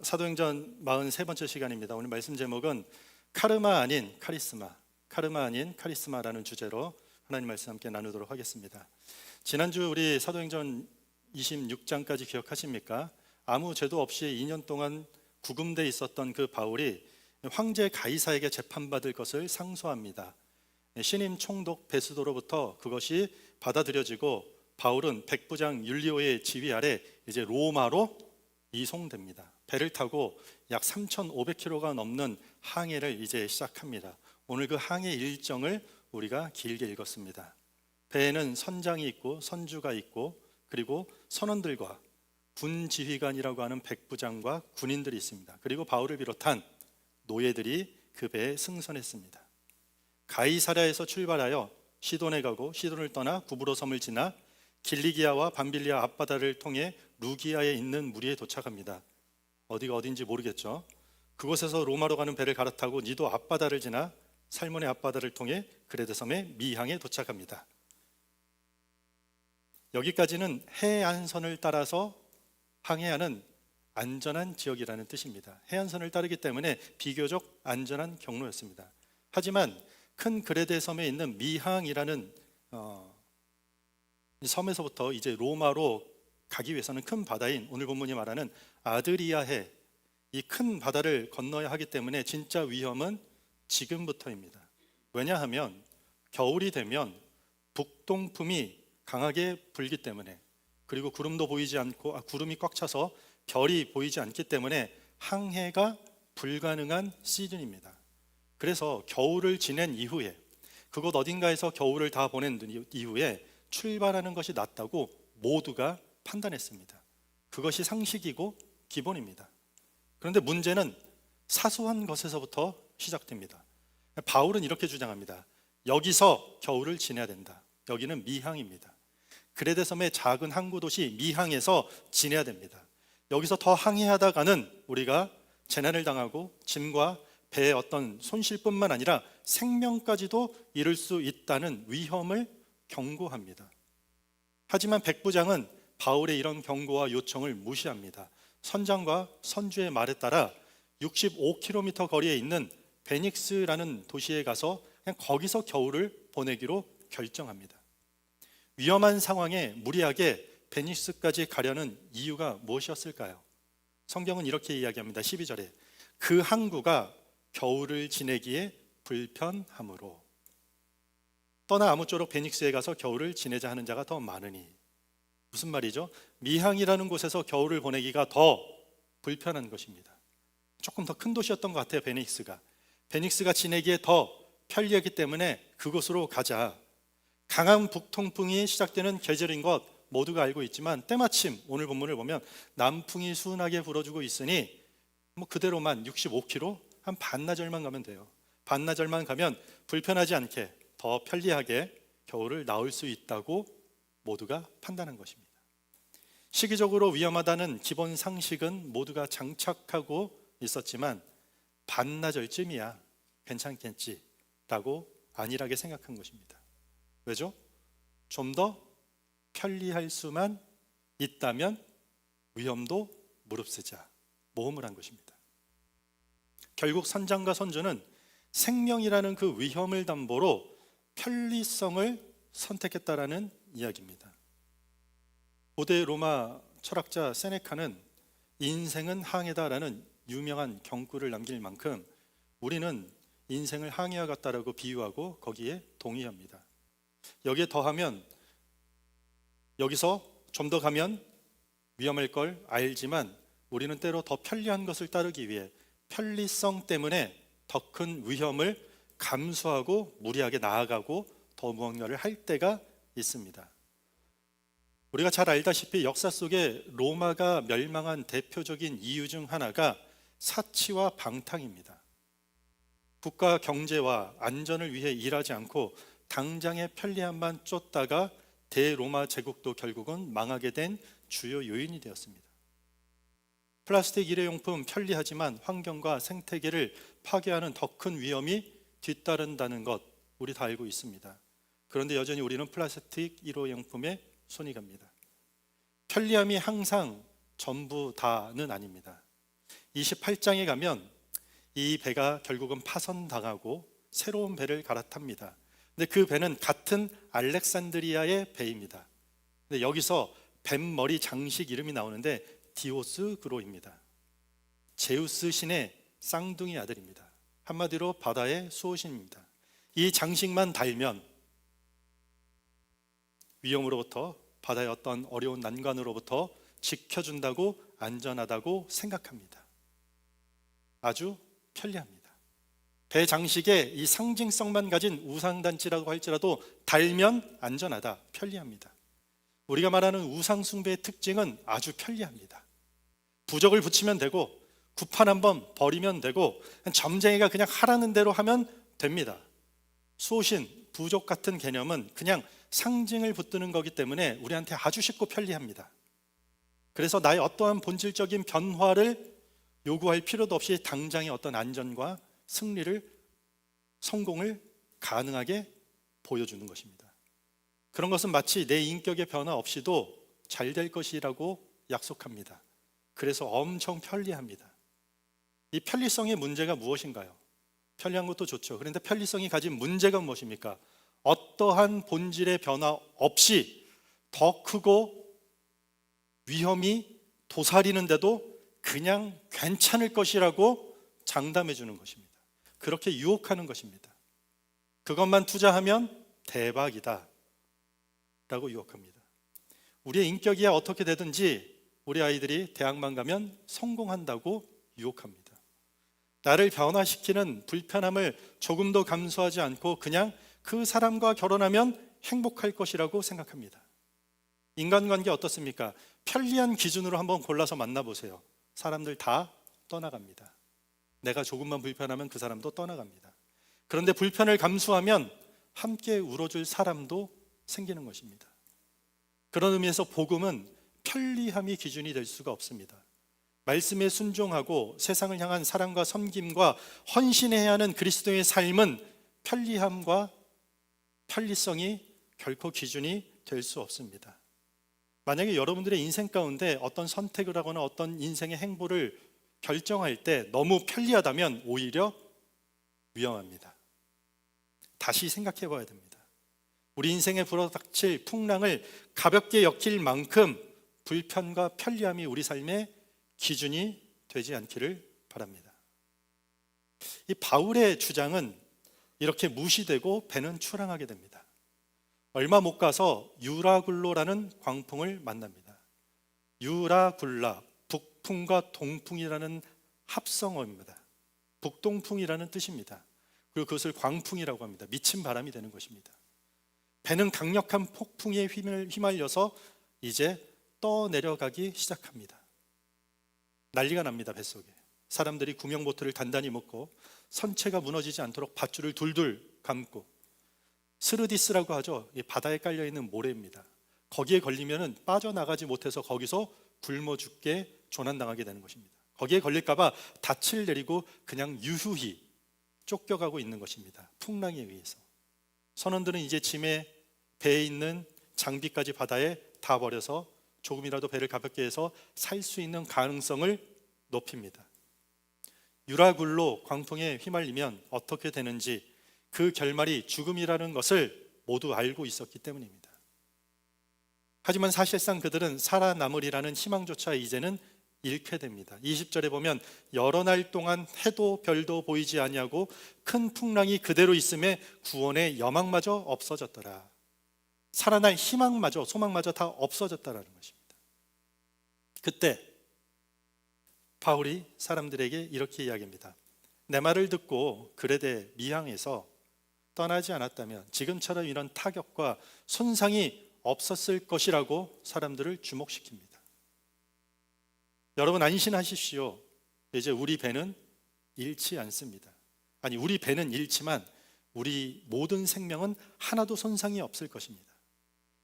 사도행전 43번째 시간입니다. 오늘 말씀 제목은 카르마 아닌 카리스마, 카르마 아닌 카리스마라는 주제로 하나님 말씀 함께 나누도록 하겠습니다. 지난주 우리 사도행전 26장까지 기억하십니까? 아무 죄도 없이 2년 동안 구금돼 있었던 그 바울이 황제 가이사에게 재판받을 것을 상소합니다. 신임 총독 베스도로부터 그것이 받아들여지고 바울은 백부장 율리오의 지휘 아래 이제 로마로 이송됩니다. 배를 타고 약 3,500km가 넘는 항해를 이제 시작합니다. 오늘 그 항해 일정을 우리가 길게 읽었습니다. 배에는 선장이 있고 선주가 있고 그리고 선원들과 군 지휘관이라고 하는 백부장과 군인들이 있습니다. 그리고 바울을 비롯한 노예들이 그 배에 승선했습니다. 가이사랴에서 출발하여 시돈에 가고 시돈을 떠나 구브로 섬을 지나 길리기아와 밤빌리아 앞바다를 통해 루기아에 있는 무리에 도착합니다. 어디가 어딘지 모르겠죠. 그곳에서 로마로 가는 배를 갈아타고 니도 앞바다를 지나 살몬의 앞바다를 통해 그레데 섬의 미항에 도착합니다. 여기까지는 해안선을 따라서 항해하는 안전한 지역이라는 뜻입니다. 해안선을 따르기 때문에 비교적 안전한 경로였습니다. 하지만 큰 그레데 섬에 있는 미항이라는 섬에서부터 이제 로마로 가기 위해서는 큰 바다인 오늘 본문이 말하는 아드리아해, 이 큰 바다를 건너야 하기 때문에 진짜 위험은 지금부터입니다. 왜냐하면 겨울이 되면 북동풍이 강하게 불기 때문에, 그리고 구름도 보이지 않고 구름이 꽉 차서 별이 보이지 않기 때문에 항해가 불가능한 시즌입니다. 그래서 겨울을 지낸 이후에, 그곳 어딘가에서 겨울을 다 보낸 이후에 출발하는 것이 낫다고 모두가 판단했습니다. 그것이 상식이고 기본입니다. 그런데 문제는 사소한 것에서부터 시작됩니다. 바울은 이렇게 주장합니다. 여기서 겨울을 지내야 된다. 여기는 미항입니다. 그레데 섬의 작은 항구 도시 미항에서 지내야 됩니다. 여기서 더 항해하다가는 우리가 재난을 당하고 짐과 배의 어떤 손실뿐만 아니라 생명까지도 잃을 수 있다는 위험을 경고합니다. 하지만 백부장은 바울의 이런 경고와 요청을 무시합니다. 선장과 선주의 말에 따라 65km 거리에 있는 베닉스라는 도시에 가서 그냥 거기서 겨울을 보내기로 결정합니다. 위험한 상황에 무리하게 베닉스까지 가려는 이유가 무엇이었을까요? 성경은 이렇게 이야기합니다. 12절에 그 항구가 겨울을 지내기에 불편함으로, 떠나 아무쪼록 베닉스에 가서 겨울을 지내자 하는 자가 더 많으니. 무슨 말이죠? 미항이라는 곳에서 겨울을 보내기가 더 불편한 것입니다. 조금 더 큰 도시였던 것 같아요. 베닉스가 지내기에 더 편리했기 때문에 그곳으로 가자. 강한 북통풍이 시작되는 계절인 것 모두가 알고 있지만 때마침 오늘 본문을 보면 남풍이 순하게 불어주고 있으니 그대로만 65km, 한 반나절만 가면 돼요. 반나절만 가면 불편하지 않게 더 편리하게 겨울을 나올 수 있다고 모두가 판단한 것입니다. 시기적으로 위험하다는 기본 상식은 모두가 장착하고 있었지만 반나절쯤이야 괜찮겠지라고 안일하게 생각한 것입니다. 왜죠? 좀 더 편리할 수만 있다면 위험도 무릅쓰자 모험을 한 것입니다. 결국 선장과 선주는 생명이라는 그 위험을 담보로 편리성을 선택했다라는 이야기입니다. 고대 로마 철학자 세네카는 인생은 항해다라는 유명한 경구를 남길 만큼 우리는 인생을 항해와 같다라고 비유하고 거기에 동의합니다. 여기에 더하면 여기서 좀 더 가면 위험할 걸 알지만 우리는 때로 더 편리한 것을 따르기 위해 편리성 때문에 더 큰 위험을 감수하고 무리하게 나아가고 더 무언가를 할 때가 있습니다. 우리가 잘 알다시피 역사 속에 로마가 멸망한 대표적인 이유 중 하나가 사치와 방탕입니다. 국가 경제와 안전을 위해 일하지 않고 당장의 편리함만 쫓다가 대로마 제국도 결국은 망하게 된 주요 요인이 되었습니다. 플라스틱 일회용품 편리하지만 환경과 생태계를 파괴하는 더 큰 위험이 뒤따른다는 것 우리 다 알고 있습니다. 그런데 여전히 우리는 플라스틱 일회용품에 손이 갑니다. 편리함이 항상 전부 다는 아닙니다. 28장에 가면 이 배가 결국은 파손당하고 새로운 배를 갈아탑니다. 근데 그 배는 같은 알렉산드리아의 배입니다. 근데 여기서 뱀머리 장식 이름이 나오는데 디오스 그로입니다. 제우스 신의 쌍둥이 아들입니다. 한마디로 바다의 수호신입니다. 이 장식만 달면 위험으로부터, 바다의 어떤 어려운 난관으로부터 지켜준다고, 안전하다고 생각합니다. 아주 편리합니다. 배 장식에 이 상징성만 가진 우상단지라고 할지라도 달면 안전하다, 편리합니다. 우리가 말하는 우상숭배의 특징은 아주 편리합니다. 부적을 붙이면 되고, 구판 한번 버리면 되고, 점쟁이가 그냥 하라는 대로 하면 됩니다. 수호신, 부족 같은 개념은 그냥 상징을 붙드는 거기 때문에 우리한테 아주 쉽고 편리합니다. 그래서 나의 어떠한 본질적인 변화를 요구할 필요도 없이 당장의 어떤 안전과 승리를, 성공을 가능하게 보여주는 것입니다. 그런 것은 마치 내 인격의 변화 없이도 잘 될 것이라고 약속합니다. 그래서 엄청 편리합니다. 이 편리성의 문제가 무엇인가요? 편리한 것도 좋죠. 그런데 편리성이 가진 문제가 무엇입니까? 어떠한 본질의 변화 없이 더 크고 위험이 도사리는데도 그냥 괜찮을 것이라고 장담해 주는 것입니다. 그렇게 유혹하는 것입니다. 그것만 투자하면 대박이다 라고 유혹합니다. 우리의 인격이야 어떻게 되든지 우리 아이들이 대학만 가면 성공한다고 유혹합니다. 나를 변화시키는 불편함을 조금도 감수하지 않고 그냥 그 사람과 결혼하면 행복할 것이라고 생각합니다. 인간관계 어떻습니까? 편리한 기준으로 한번 골라서 만나보세요. 사람들 다 떠나갑니다. 내가 조금만 불편하면 그 사람도 떠나갑니다. 그런데 불편을 감수하면 함께 울어줄 사람도 생기는 것입니다. 그런 의미에서 복음은 편리함이 기준이 될 수가 없습니다. 말씀에 순종하고 세상을 향한 사랑과 섬김과 헌신해야 하는 그리스도의 삶은 편리함과 편리성이 결코 기준이 될 수 없습니다. 만약에 여러분들의 인생 가운데 어떤 선택을 하거나 어떤 인생의 행보를 결정할 때 너무 편리하다면 오히려 위험합니다. 다시 생각해 봐야 됩니다. 우리 인생에 불어닥칠 풍랑을 가볍게 엮일 만큼 불편과 편리함이 우리 삶의 기준이 되지 않기를 바랍니다. 이 바울의 주장은 이렇게 무시되고 배는 출항하게 됩니다. 얼마 못 가서 유라굴로라는 광풍을 만납니다. 유라굴라, 북풍과 동풍이라는 합성어입니다. 북동풍이라는 뜻입니다. 그리고 그것을 광풍이라고 합니다. 미친 바람이 되는 것입니다. 배는 강력한 폭풍에 휘말려서 이제 떠내려가기 시작합니다. 난리가 납니다. 뱃속에 사람들이 구명보트를 단단히 묶고 선체가 무너지지 않도록 밧줄을 둘둘 감고, 스르디스라고 하죠. 이 바다에 깔려있는 모래입니다. 거기에 걸리면 빠져나가지 못해서 거기서 굶어 죽게 조난당하게 되는 것입니다. 거기에 걸릴까봐 닻을 내리고 그냥 유유히 쫓겨가고 있는 것입니다. 풍랑에 의해서. 선원들은 이제 짐에 배에 있는 장비까지 바다에 다 버려서 조금이라도 배를 가볍게 해서 살 수 있는 가능성을 높입니다. 유라굴로 광풍에 휘말리면 어떻게 되는지 그 결말이 죽음이라는 것을 모두 알고 있었기 때문입니다. 하지만 사실상 그들은 살아남으리라는 희망조차 이제는 잃게 됩니다. 20절에 보면 여러 날 동안 해도 별도 보이지 아니하고 큰 풍랑이 그대로 있음에 구원의 여망마저 없어졌더라. 살아날 희망마저, 소망마저 다 없어졌다라는 것입니다. 그때 바울이 사람들에게 이렇게 이야기합니다. 내 말을 듣고 그레데 미항에서 떠나지 않았다면 지금처럼 이런 타격과 손상이 없었을 것이라고 사람들을 주목시킵니다. 여러분 안심하십시오. 이제 우리 배는 잃지 않습니다. 아니, 우리 배는 잃지만 우리 모든 생명은 하나도 손상이 없을 것입니다.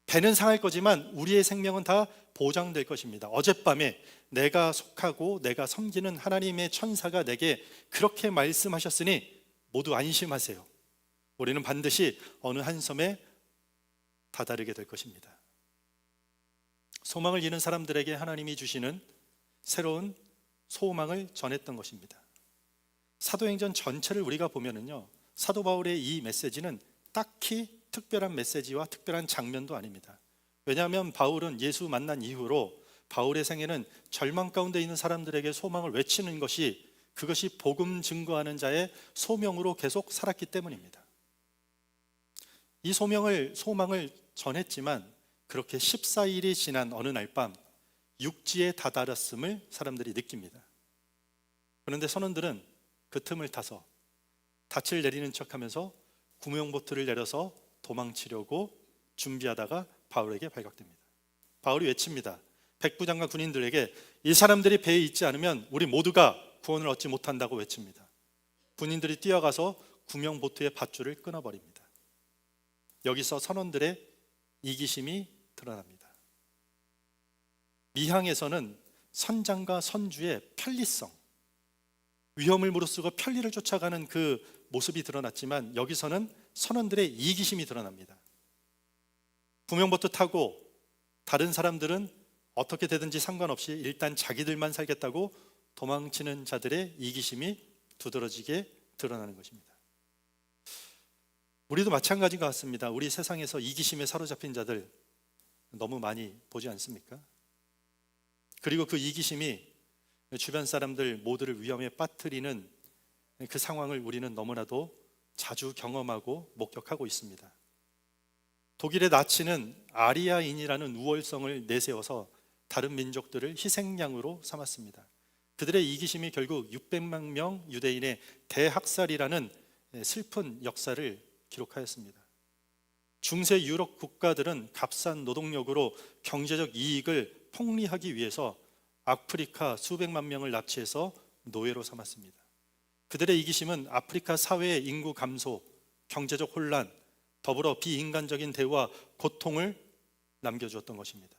배는 상할 거지만 우리의 생명은 다 보장될 것입니다. 어젯밤에 내가 속하고 내가 섬기는 하나님의 천사가 내게 그렇게 말씀하셨으니 모두 안심하세요. 우리는 반드시 어느 한 섬에 다다르게 될 것입니다. 소망을 잃은 사람들에게 하나님이 주시는 새로운 소망을 전했던 것입니다. 사도행전 전체를 우리가 보면은요, 사도 바울의 이 메시지는 딱히 특별한 메시지와 특별한 장면도 아닙니다. 왜냐하면 바울은 예수 만난 이후로 바울의 생애는 절망 가운데 있는 사람들에게 소망을 외치는 것이, 그것이 복음 증거하는 자의 소명으로 계속 살았기 때문입니다. 이 소망을 전했지만 그렇게 14일이 지난 어느 날 밤 육지에 다다랐음을 사람들이 느낍니다. 그런데 선원들은 그 틈을 타서 닻을 내리는 척하면서 구명보트를 내려서 도망치려고 준비하다가 바울에게 발각됩니다. 바울이 외칩니다. 백부장과 군인들에게 이 사람들이 배에 있지 않으면 우리 모두가 구원을 얻지 못한다고 외칩니다. 군인들이 뛰어가서 구명보트의 밧줄을 끊어버립니다. 여기서 선원들의 이기심이 드러납니다. 미항에서는 선장과 선주의 편리성, 위험을 무릅쓰고 편리를 쫓아가는 그 모습이 드러났지만 여기서는 선원들의 이기심이 드러납니다. 구명보트 타고 다른 사람들은 어떻게 되든지 상관없이 일단 자기들만 살겠다고 도망치는 자들의 이기심이 두드러지게 드러나는 것입니다. 우리도 마찬가지인 것 같습니다. 우리 세상에서 이기심에 사로잡힌 자들 너무 많이 보지 않습니까? 그리고 그 이기심이 주변 사람들 모두를 위험에 빠뜨리는 그 상황을 우리는 너무나도 자주 경험하고 목격하고 있습니다. 독일의 나치는 아리아인이라는 우월성을 내세워서 다른 민족들을 희생양으로 삼았습니다. 그들의 이기심이 결국 600만 명 유대인의 대학살이라는 슬픈 역사를 기록하였습니다. 중세 유럽 국가들은 값싼 노동력으로 경제적 이익을 폭리하기 위해서 아프리카 수백만 명을 납치해서 노예로 삼았습니다. 그들의 이기심은 아프리카 사회의 인구 감소, 경제적 혼란, 더불어 비인간적인 대우와 고통을 남겨주었던 것입니다.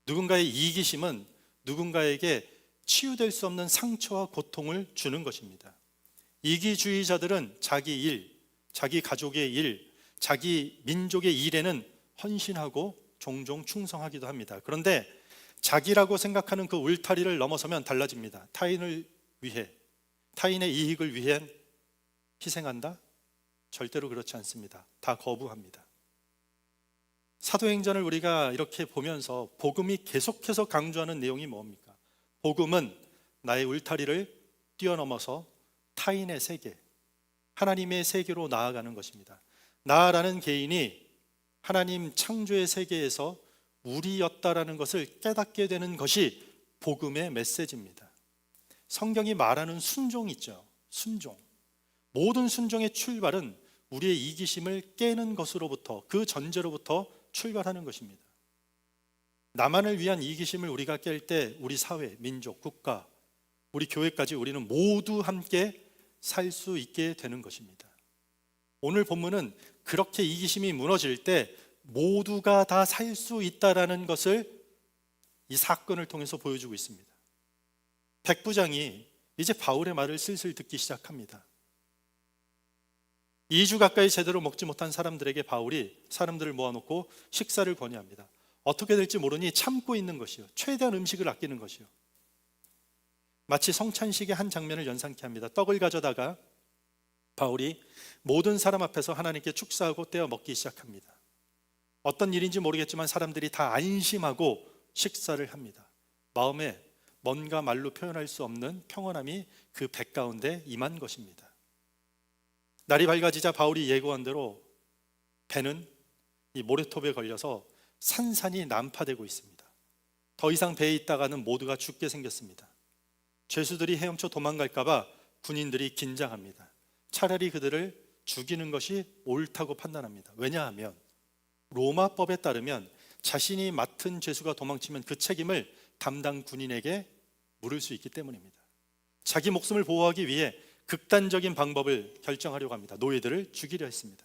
누군가의 이기심은 누군가에게 치유될 수 없는 상처와 고통을 주는 것입니다. 이기주의자들은 자기 일, 자기 가족의 일, 자기 민족의 일에는 헌신하고 종종 충성하기도 합니다. 그런데 자기라고 생각하는 그 울타리를 넘어서면 달라집니다. 타인을 위해, 타인의 이익을 위해 희생한다? 절대로 그렇지 않습니다. 다 거부합니다. 사도행전을 우리가 이렇게 보면서 복음이 계속해서 강조하는 내용이 뭡니까? 복음은 나의 울타리를 뛰어넘어서 타인의 세계, 하나님의 세계로 나아가는 것입니다. 나라는 개인이 하나님 창조의 세계에서 우리였다라는 것을 깨닫게 되는 것이 복음의 메시지입니다. 성경이 말하는 순종 있죠. 순종. 모든 순종의 출발은 우리의 이기심을 깨는 것으로부터, 그 전제로부터 출발하는 것입니다. 나만을 위한 이기심을 우리가 깰 때 우리 사회, 민족, 국가, 우리 교회까지 우리는 모두 함께 살 수 있게 되는 것입니다. 오늘 본문은 그렇게 이기심이 무너질 때 모두가 다 살 수 있다라는 것을 이 사건을 통해서 보여주고 있습니다. 백부장이 이제 바울의 말을 슬슬 듣기 시작합니다. 2주 가까이 제대로 먹지 못한 사람들에게 바울이 사람들을 모아놓고 식사를 권유합니다. 어떻게 될지 모르니 참고 있는 것이요, 최대한 음식을 아끼는 것이요. 마치 성찬식의 한 장면을 연상케 합니다. 떡을 가져다가 바울이 모든 사람 앞에서 하나님께 축사하고 떼어 먹기 시작합니다. 어떤 일인지 모르겠지만 사람들이 다 안심하고 식사를 합니다. 마음에 뭔가 말로 표현할 수 없는 평온함이 그 배 가운데 임한 것입니다. 날이 밝아지자 바울이 예고한 대로 배는 이 모래톱에 걸려서 산산이 난파되고 있습니다. 더 이상 배에 있다가는 모두가 죽게 생겼습니다. 죄수들이 헤엄쳐 도망갈까 봐 군인들이 긴장합니다. 차라리 그들을 죽이는 것이 옳다고 판단합니다. 왜냐하면 로마법에 따르면 자신이 맡은 죄수가 도망치면 그 책임을 담당 군인에게 물을 수 있기 때문입니다. 자기 목숨을 보호하기 위해 극단적인 방법을 결정하려고 합니다. 노예들을 죽이려 했습니다.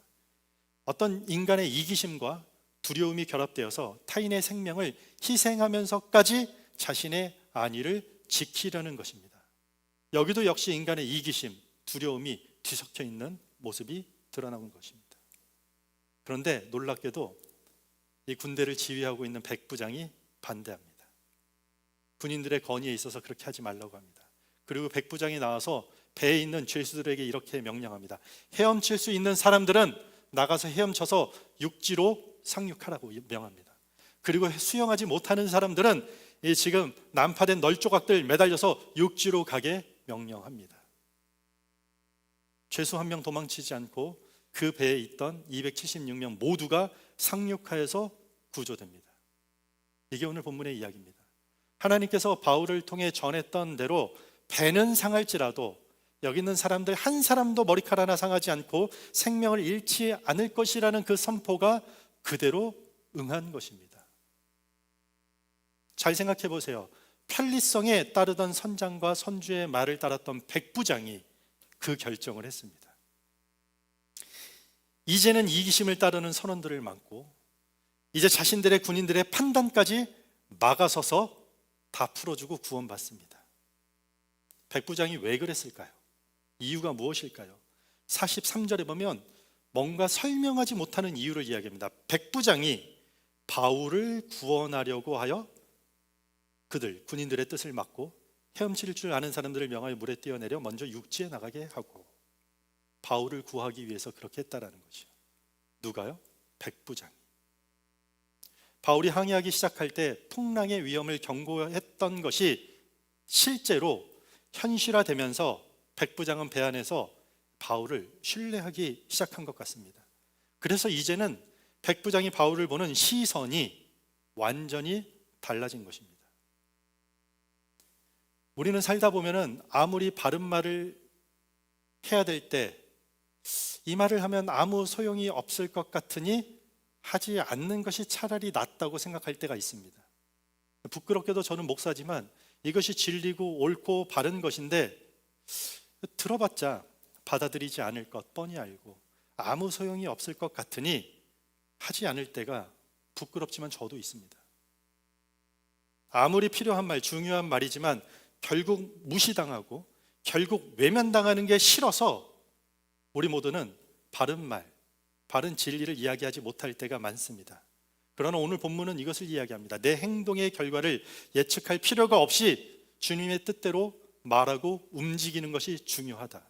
어떤 인간의 이기심과 두려움이 결합되어서 타인의 생명을 희생하면서까지 자신의 안위를 지키려는 것입니다. 여기도 역시 인간의 이기심, 두려움이 뒤섞여 있는 모습이 드러나는 것입니다. 그런데 놀랍게도 이 군대를 지휘하고 있는 백부장이 반대합니다. 군인들의 건의에 있어서 그렇게 하지 말라고 합니다. 그리고 백부장이 나와서 배에 있는 죄수들에게 이렇게 명령합니다. 헤엄칠 수 있는 사람들은 나가서 헤엄쳐서 육지로 상륙하라고 명합니다. 그리고 수영하지 못하는 사람들은 이 지금 난파된 널조각들 매달려서 육지로 가게 명령합니다. 죄수 한 명 도망치지 않고 그 배에 있던 276명 모두가 상륙하여서 구조됩니다. 이게 오늘 본문의 이야기입니다. 하나님께서 바울을 통해 전했던 대로 배는 상할지라도 여기 있는 사람들 한 사람도 머리카락 하나 상하지 않고 생명을 잃지 않을 것이라는 그 선포가 그대로 응한 것입니다. 잘 생각해 보세요. 편리성에 따르던 선장과 선주의 말을 따랐던 백부장이 그 결정을 했습니다. 이제는 이기심을 따르는 선원들을 막고 이제 자신들의 군인들의 판단까지 막아서서 다 풀어주고 구원받습니다. 백부장이 왜 그랬을까요? 이유가 무엇일까요? 43절에 보면 뭔가 설명하지 못하는 이유를 이야기합니다. 백부장이 바울을 구원하려고 하여 그들 군인들의 뜻을 막고 헤엄칠 줄 아는 사람들을 명하여 물에 뛰어내려 먼저 육지에 나가게 하고 바울을 구하기 위해서 그렇게 했다라는 것이요. 누가요? 백부장이. 바울이 항해하기 시작할 때 풍랑의 위험을 경고했던 것이 실제로 현실화되면서 백부장은 배 안에서 바울을 신뢰하기 시작한 것 같습니다. 그래서 이제는 백부장이 바울을 보는 시선이 완전히 달라진 것입니다. 우리는 살다 보면은 아무리 바른 말을 해야 될 때 이 말을 하면 아무 소용이 없을 것 같으니 하지 않는 것이 차라리 낫다고 생각할 때가 있습니다. 부끄럽게도 저는 목사지만 이것이 진리고 옳고 바른 것인데 들어봤자 받아들이지 않을 것 뻔히 알고 아무 소용이 없을 것 같으니 하지 않을 때가 부끄럽지만 저도 있습니다. 아무리 필요한 말, 중요한 말이지만 결국 무시당하고 결국 외면당하는 게 싫어서 우리 모두는 바른 말, 바른 진리를 이야기하지 못할 때가 많습니다. 그러나 오늘 본문은 이것을 이야기합니다. 내 행동의 결과를 예측할 필요가 없이 주님의 뜻대로 말하고 움직이는 것이 중요하다.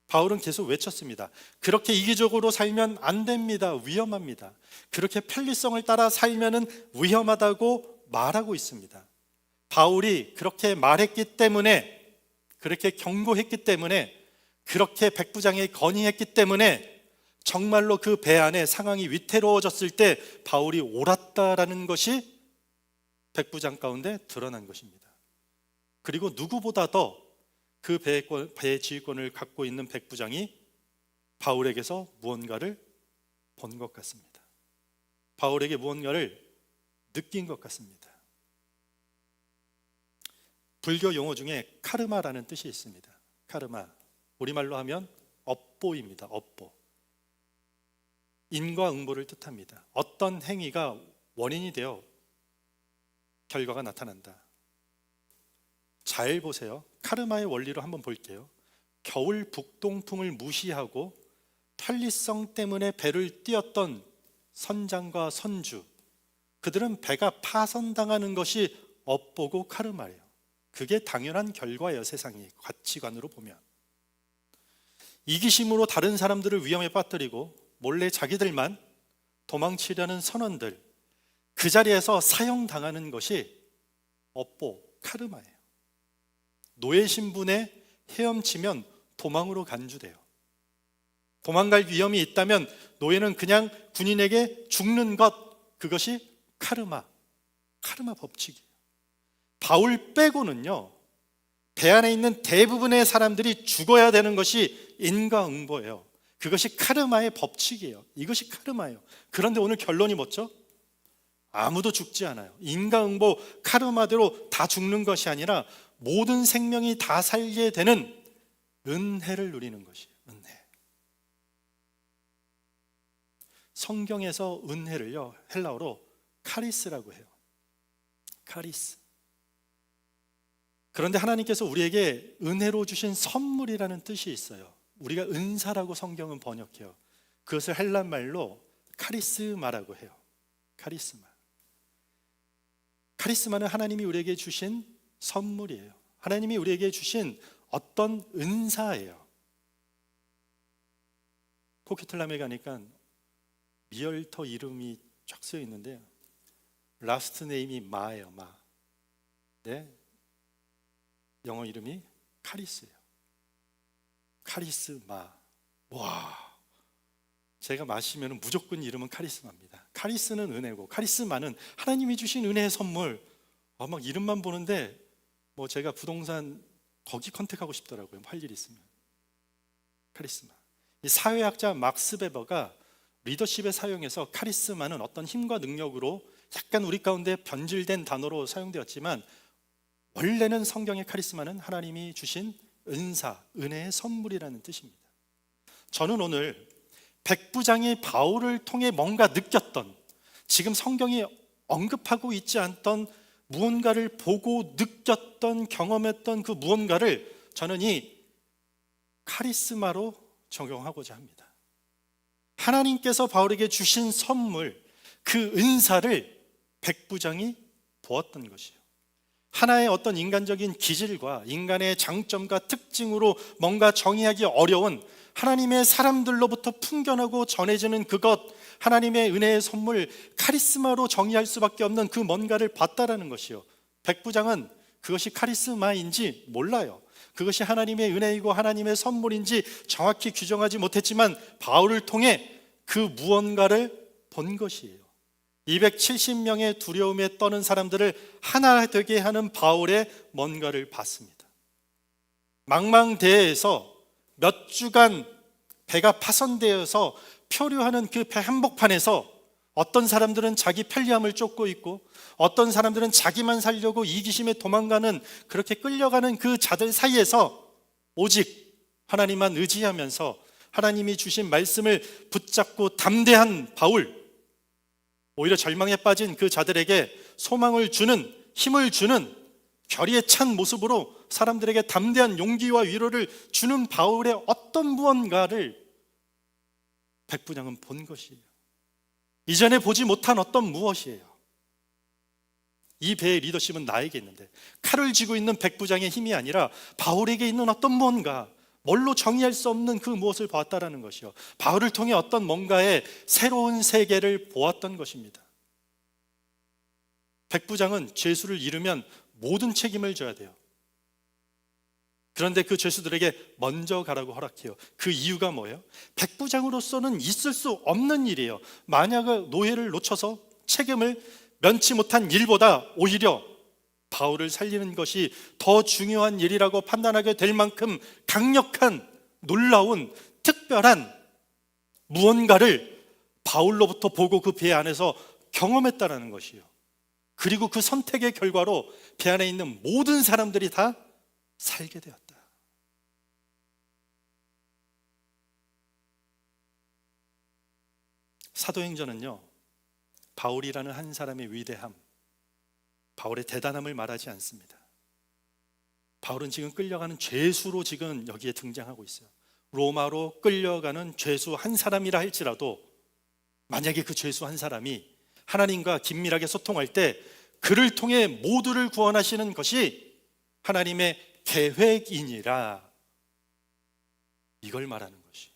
바울은 계속 외쳤습니다. 그렇게 이기적으로 살면 안 됩니다. 위험합니다. 그렇게 편리성을 따라 살면은 위험하다고 말하고 있습니다. 바울이 그렇게 말했기 때문에, 그렇게 경고했기 때문에, 그렇게 백부장에 건의했기 때문에 정말로 그 배 안에 상황이 위태로워졌을 때 바울이 옳았다라는 것이 백부장 가운데 드러난 것입니다. 그리고 누구보다 더 그 배의 지휘권을 갖고 있는 백부장이 바울에게서 무언가를 본 것 같습니다. 바울에게 무언가를 느낀 것 같습니다. 불교 용어 중에 카르마라는 뜻이 있습니다. 카르마, 우리말로 하면 업보입니다. 업보. 인과응보를 뜻합니다. 어떤 행위가 원인이 되어 결과가 나타난다. 잘 보세요. 카르마의 원리로 한번 볼게요. 겨울 북동풍을 무시하고 편리성 때문에 배를 띄었던 선장과 선주, 그들은 배가 파손당하는 것이 업보고 카르마예요. 그게 당연한 결과예요. 세상의 가치관으로 보면. 이기심으로 다른 사람들을 위험에 빠뜨리고 몰래 자기들만 도망치려는 선원들, 그 자리에서 사형당하는 것이 업보, 카르마예요. 노예 신분에 헤엄치면 도망으로 간주돼요. 도망갈 위험이 있다면 노예는 그냥 군인에게 죽는 것, 그것이 카르마 법칙이에요. 바울 빼고는요, 배 안에 있는 대부분의 사람들이 죽어야 되는 것이 인과응보예요. 그것이 카르마의 법칙이에요. 이것이 카르마예요. 그런데 오늘 결론이 뭐죠? 아무도 죽지 않아요. 인과응보, 카르마대로 다 죽는 것이 아니라 모든 생명이 다 살게 되는 은혜를 누리는 것이에요. 은혜. 성경에서 은혜를요, 헬라어로 카리스라고 해요. 카리스. 그런데 하나님께서 우리에게 은혜로 주신 선물이라는 뜻이 있어요. 우리가 은사라고 성경은 번역해요. 그것을 헬란 말로 카리스마라고 해요. 카리스마. 카리스마는 하나님이 우리에게 주신 선물이에요. 하나님이 우리에게 주신 어떤 은사예요. 코키틀람에 가니까 리얼터 이름이 쫙 쓰여 있는데 라스트 네임이 마예요. 마. 네, 영어 이름이 카리스예요. 카리스마. 와, 제가 마시면 무조건 이름은 카리스마입니다. 카리스는 은혜고 카리스마는 하나님이 주신 은혜의 선물. 막 이름만 보는데 제가 부동산 거기 컨택하고 싶더라고요. 할 일 있으면. 카리스마. 이 사회학자 막스 베버가 리더십에 사용해서 카리스마는 어떤 힘과 능력으로 약간 우리 가운데 변질된 단어로 사용되었지만 원래는 성경의 카리스마는 하나님이 주신 은사, 은혜의 선물이라는 뜻입니다. 저는 오늘 백부장이 바울을 통해 뭔가 느꼈던, 지금 성경이 언급하고 있지 않던 무언가를 보고 느꼈던, 경험했던 그 무언가를 저는 이 카리스마로 적용하고자 합니다. 하나님께서 바울에게 주신 선물, 그 은사를 백부장이 보았던 것이에요. 하나의 어떤 인간적인 기질과 인간의 장점과 특징으로 뭔가 정의하기 어려운 하나님의 사람들로부터 풍겨나고 전해지는 그것, 하나님의 은혜의 선물, 카리스마로 정의할 수밖에 없는 그 뭔가를 봤다라는 것이요. 백부장은 그것이 카리스마인지 몰라요. 그것이 하나님의 은혜이고 하나님의 선물인지 정확히 규정하지 못했지만 바울을 통해 그 무언가를 본 것이에요. 270명의 두려움에 떠는 사람들을 하나 되게 하는 바울의 뭔가를 봤습니다. 망망대해에서 몇 주간 배가 파손되어서 표류하는 그 배 한복판에서 어떤 사람들은 자기 편리함을 쫓고 있고 어떤 사람들은 자기만 살려고 이기심에 도망가는, 그렇게 끌려가는 그 자들 사이에서 오직 하나님만 의지하면서 하나님이 주신 말씀을 붙잡고 담대한 바울, 오히려 절망에 빠진 그 자들에게 소망을 주는, 힘을 주는 결의에 찬 모습으로 사람들에게 담대한 용기와 위로를 주는 바울의 어떤 무언가를 백부장은 본 것이에요. 이전에 보지 못한 어떤 무엇이에요. 이 배의 리더십은 나에게 있는데, 칼을 쥐고 있는 백부장의 힘이 아니라 바울에게 있는 어떤 무언가, 뭘로 정의할 수 없는 그 무엇을 보았다라는 것이요. 바울을 통해 어떤 뭔가의 새로운 세계를 보았던 것입니다. 백부장은 죄수를 잃으면 모든 책임을 져야 돼요. 그런데 그 죄수들에게 먼저 가라고 허락해요. 그 이유가 뭐예요? 백부장으로서는 있을 수 없는 일이에요. 만약 노예를 놓쳐서 책임을 면치 못한 일보다 오히려 바울을 살리는 것이 더 중요한 일이라고 판단하게 될 만큼 강력한, 놀라운, 특별한 무언가를 바울로부터 보고 그 배 안에서 경험했다라는 것이에요. 그리고 그 선택의 결과로 배 안에 있는 모든 사람들이 다 살게 되었다. 사도행전은요, 바울이라는 한 사람의 위대함, 바울의 대단함을 말하지 않습니다. 바울은 지금 끌려가는 죄수로 지금 여기에 등장하고 있어요. 로마로 끌려가는 죄수 한 사람이라 할지라도 만약에 그 죄수 한 사람이 하나님과 긴밀하게 소통할 때 그를 통해 모두를 구원하시는 것이 하나님의 계획이니라, 이걸 말하는 것이에요.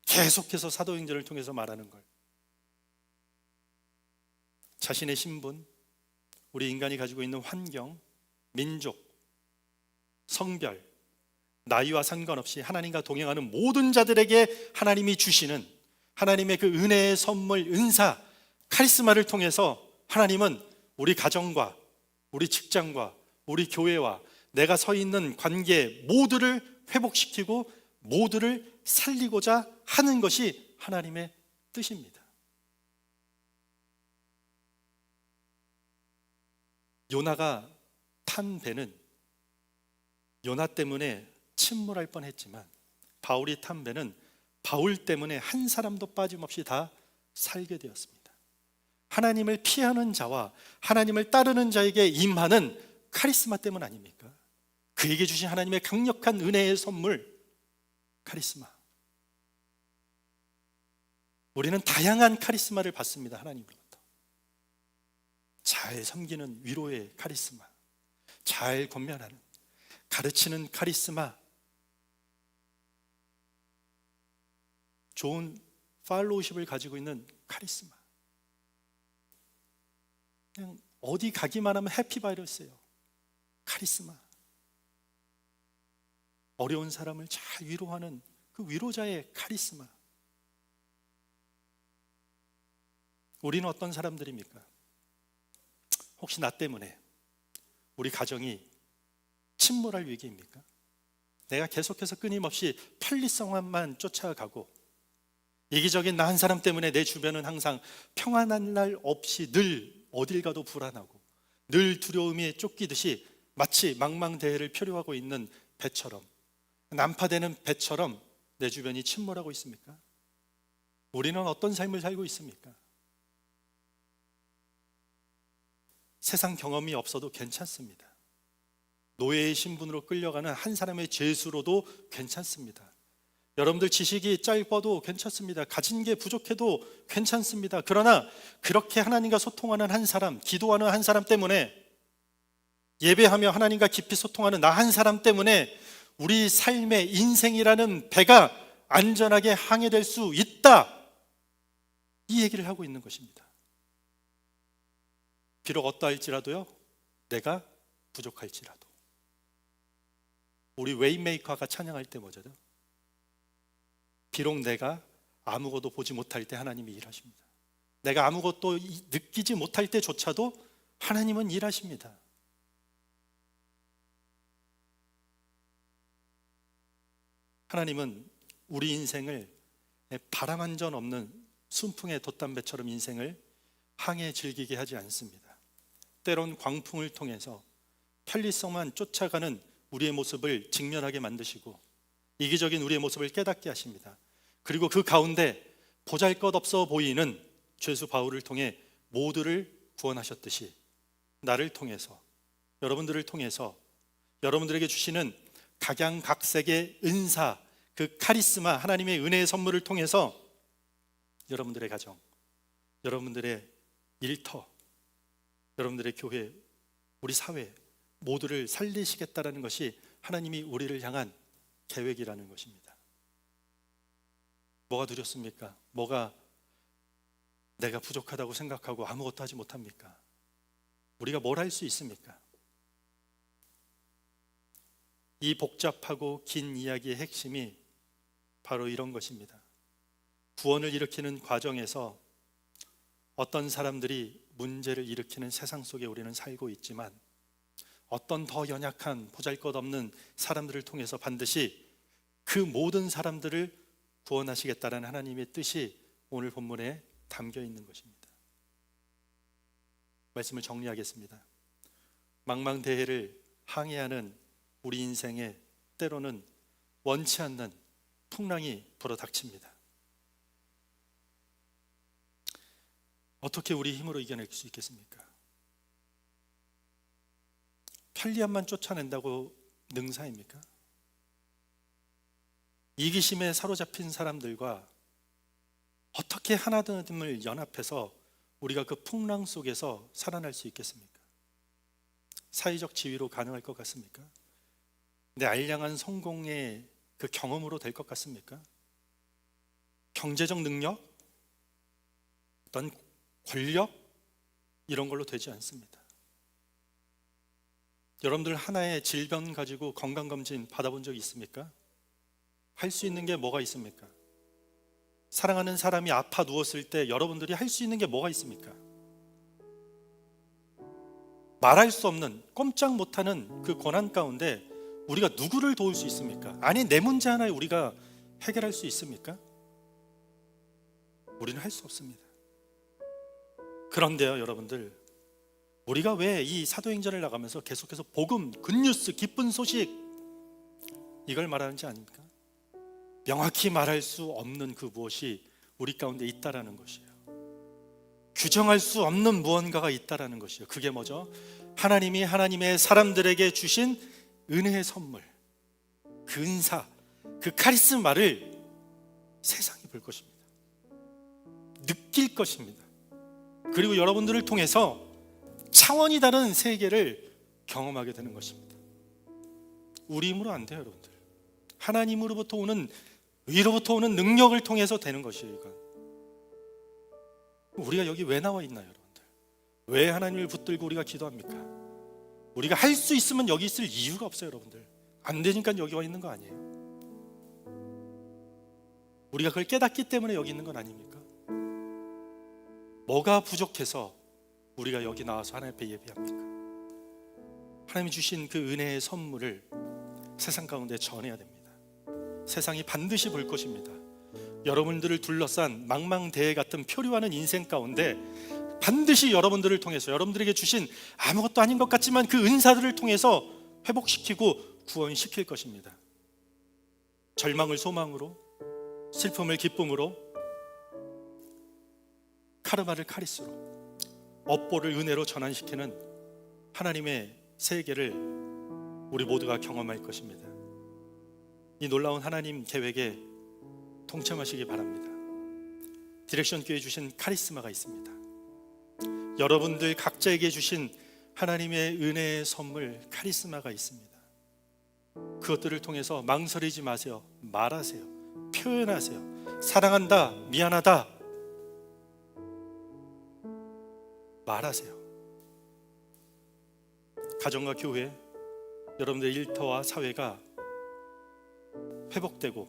계속해서 사도행전을 통해서 말하는 걸. 자신의 신분, 우리 인간이 가지고 있는 환경, 민족, 성별, 나이와 상관없이 하나님과 동행하는 모든 자들에게 하나님이 주시는 하나님의 그 은혜의 선물, 은사, 카리스마를 통해서 하나님은 우리 가정과 우리 직장과 우리 교회와 내가 서 있는 관계 모두를 회복시키고 모두를 살리고자 하는 것이 하나님의 뜻입니다. 요나가 탄 배는 요나 때문에 침몰할 뻔했지만 바울이 탄 배는 바울 때문에 한 사람도 빠짐없이 다 살게 되었습니다. 하나님을 피하는 자와 하나님을 따르는 자에게 임하는 카리스마 때문 아닙니까? 그에게 주신 하나님의 강력한 은혜의 선물, 카리스마. 우리는 다양한 카리스마를 받습니다. 하나님으로부터. 잘 섬기는 위로의 카리스마, 잘 권면하는, 가르치는 카리스마, 좋은 팔로우십을 가지고 있는 카리스마. 그냥 어디 가기만 하면 해피바이러스예요. 카리스마. 어려운 사람을 잘 위로하는 그 위로자의 카리스마. 우리는 어떤 사람들입니까? 혹시 나 때문에 우리 가정이 침몰할 위기입니까? 내가 계속해서 끊임없이 편리성만 쫓아가고 이기적인 나 한 사람 때문에 내 주변은 항상 평안한 날 없이 늘 어딜 가도 불안하고 늘 두려움에 쫓기듯이 마치 망망대해를 표류하고 있는 배처럼, 난파되는 배처럼 내 주변이 침몰하고 있습니까? 우리는 어떤 삶을 살고 있습니까? 세상 경험이 없어도 괜찮습니다. 노예의 신분으로 끌려가는 한 사람의 죄수로도 괜찮습니다. 여러분들 지식이 짧아도 괜찮습니다. 가진 게 부족해도 괜찮습니다. 그러나 그렇게 하나님과 소통하는 한 사람, 기도하는 한 사람 때문에, 예배하며 하나님과 깊이 소통하는 나 한 사람 때문에 우리 삶의 인생이라는 배가 안전하게 항해될 수 있다, 이 얘기를 하고 있는 것입니다. 비록 어떠할지라도요, 내가 부족할지라도. 우리 웨이메이커가 찬양할 때 뭐죠? 비록 내가 아무것도 보지 못할 때 하나님이 일하십니다. 내가 아무것도 느끼지 못할 때조차도 하나님은 일하십니다. 하나님은 우리 인생을 바람 한 점 없는 순풍의 돛담배처럼 인생을 항해 즐기게 하지 않습니다. 때론 광풍을 통해서 편리성만 쫓아가는 우리의 모습을 직면하게 만드시고 이기적인 우리의 모습을 깨닫게 하십니다. 그리고 그 가운데 보잘것없어 보이는 죄수 바울을 통해 모두를 구원하셨듯이 나를 통해서, 여러분들을 통해서 여러분들에게 주시는 각양각색의 은사, 그 카리스마, 하나님의 은혜의 선물을 통해서 여러분들의 가정, 여러분들의 일터, 여러분들의 교회, 우리 사회 모두를 살리시겠다라는 것이 하나님이 우리를 향한 계획이라는 것입니다. 뭐가 두렵습니까? 뭐가 내가 부족하다고 생각하고 아무것도 하지 못합니까? 우리가 뭘 할 수 있습니까? 이 복잡하고 긴 이야기의 핵심이 바로 이런 것입니다. 구원을 일으키는 과정에서 어떤 사람들이 문제를 일으키는 세상 속에 우리는 살고 있지만 어떤 더 연약한 보잘것없는 사람들을 통해서 반드시 그 모든 사람들을 구원하시겠다는 하나님의 뜻이 오늘 본문에 담겨 있는 것입니다. 말씀을 정리하겠습니다. 망망대해를 항해하는 우리 인생에 때로는 원치 않는 풍랑이 불어닥칩니다. 어떻게 우리 힘으로 이겨낼 수 있겠습니까? 편리함만 쫓아낸다고 능사입니까? 이기심에 사로잡힌 사람들과 어떻게 하나됨을 연합해서 우리가 그 풍랑 속에서 살아날 수 있겠습니까? 사회적 지위로 가능할 것 같습니까? 내 알량한 성공의 그 경험으로 될 것 같습니까? 경제적 능력? 어떤 권력? 이런 걸로 되지 않습니다. 여러분들 하나의 질병 가지고 건강검진 받아본 적 있습니까? 할 수 있는 게 뭐가 있습니까? 사랑하는 사람이 아파 누웠을 때 여러분들이 할 수 있는 게 뭐가 있습니까? 말할 수 없는, 꼼짝 못하는 그 고난 가운데 우리가 누구를 도울 수 있습니까? 아니, 내 문제 하나에 우리가 해결할 수 있습니까? 우리는 할 수 없습니다. 그런데요, 여러분들, 우리가 왜 이 사도행전을 나가면서 계속해서 복음, 굿뉴스, 기쁜 소식 이걸 말하는지 아닙니까? 명확히 말할 수 없는 그 무엇이 우리 가운데 있다라는 것이에요. 규정할 수 없는 무언가가 있다라는 것이에요. 그게 뭐죠? 하나님이 하나님의 사람들에게 주신 은혜의 선물, 그 은사, 그 카리스마를 세상이 볼 것입니다. 느낄 것입니다. 그리고 여러분들을 통해서 차원이 다른 세계를 경험하게 되는 것입니다. 우리 힘으로 안 돼요, 여러분들. 하나님으로부터 오는, 위로부터 오는 능력을 통해서 되는 것이에요. 이건 우리가 여기 왜 나와 있나요, 여러분들? 왜 하나님을 붙들고 우리가 기도합니까? 우리가 할 수 있으면 여기 있을 이유가 없어요, 여러분들. 안 되니까 여기 와 있는 거 아니에요? 우리가 그걸 깨닫기 때문에 여기 있는 건 아닙니까? 뭐가 부족해서 우리가 여기 나와서 하나님 앞에 예배합니까? 하나님이 주신 그 은혜의 선물을 세상 가운데 전해야 됩니다. 세상이 반드시 볼 것입니다. 여러분들을 둘러싼 망망대해 같은 표류하는 인생 가운데 반드시 여러분들을 통해서, 여러분들에게 주신 아무것도 아닌 것 같지만 그 은사들을 통해서 회복시키고 구원시킬 것입니다. 절망을 소망으로, 슬픔을 기쁨으로, 카르마를 카리스로, 업보를 은혜로 전환시키는 하나님의 세계를 우리 모두가 경험할 것입니다. 이 놀라운 하나님 계획에 동참하시기 바랍니다. 디렉션 교회에 주신 카리스마가 있습니다. 여러분들 각자에게 주신 하나님의 은혜의 선물, 카리스마가 있습니다. 그것들을 통해서 망설이지 마세요. 말하세요. 표현하세요. 사랑한다, 미안하다, 말하세요. 가정과 교회, 여러분들의 일터와 사회가 회복되고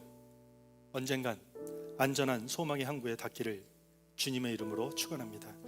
언젠간 안전한 소망의 항구에 닿기를 주님의 이름으로 축원합니다.